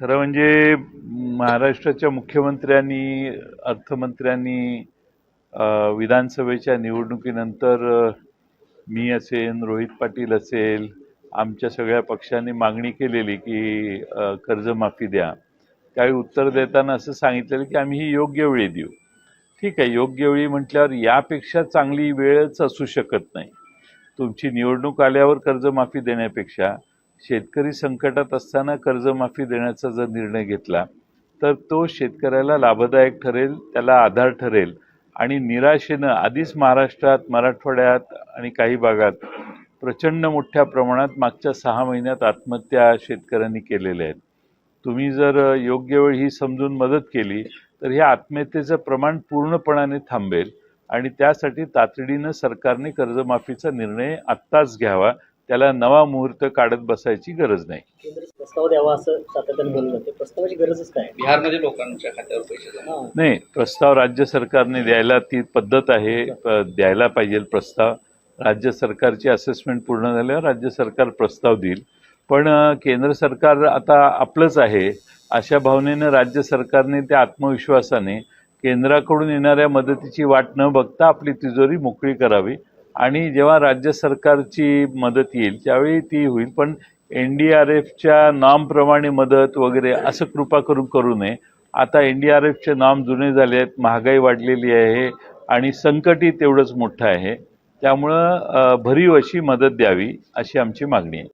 खरं म्हणजे महाराष्ट्राच्या मुख्यमंत्र्यांनी, अर्थमंत्र्यांनी विधानसभेच्या निवडणुकीनंतर मी असेल, रोहित पाटील असेल, आमच्या सगळ्या पक्षांनी मागणी केलेली की कर्जमाफी द्या. त्यावेळी उत्तर देताना असं सांगितलेलं की आम्ही ही योग्य वेळी देऊ. ठीक आहे, योग्य वेळी म्हटल्यावर यापेक्षा चांगली वेळच असू शकत नाही. तुमची निवडणूक आल्यावर कर्जमाफी देण्यापेक्षा शेतकरी संकटात असताना कर्जमाफी देण्याचा जर निर्णय घेतला तर तो शेतकऱ्याला लाभदायक ठरेल, त्याला आधार ठरेल. आणि निराशेनं आधीच महाराष्ट्रात, मराठवाड्यात आणि काही भागात प्रचंड मोठ्या प्रमाणात मागच्या 6 महिन्यात आत्महत्या शेतकऱ्यांनी केलेल्या आहेत. तुम्ही जर योग्य वेळ ही समजून मदत केली तर ह्या आत्महत्येचं प्रमाण पूर्णपणाने थांबेल आणि त्यासाठी तातडीनं सरकारने कर्जमाफीचा निर्णय आत्ताच घ्यावा. त्याला नवा मुहूर्त काढत बसायची गरज नाही. केंद्र प्रस्ताव द्यावा असं सातत्याने बोललं जाते. प्रस्तावाची गरजच काय? बिहारमध्ये लोकांच्या खात्यावर पैसे जमा नाही, प्रस्ताव राज्य सरकारने द्यायला ती पद्धत आहे, द्यायला पाहिजे प्रस्ताव. राज्य सरकारची असेसमेंट पूर्ण झाल्यावर राज्य सरकार प्रस्ताव देईल. पण केंद्र सरकार आता आपलंच आहे अशा भावनेनं राज्य सरकारने त्या आत्मविश्वासाने केंद्राकडून येणाऱ्या मदतीची वाट न बघता आपली तिजोरी मोकळी करावी आणि जेव्हा राज्य सरकारची मदत येईल त्यावेळी ती होईल. पण NDRFच्या नॉर्मप्रमाणे मदत वगैरे असं कृपा करून करू नये. आता NDRFचे नॉर्म जुने झाले आहेत, महागाई वाढलेली आहे आणि संकटही तेवढंच मोठं आहे. त्यामुळं भरीव अशी मदत द्यावी अशी आमची मागणी आहे.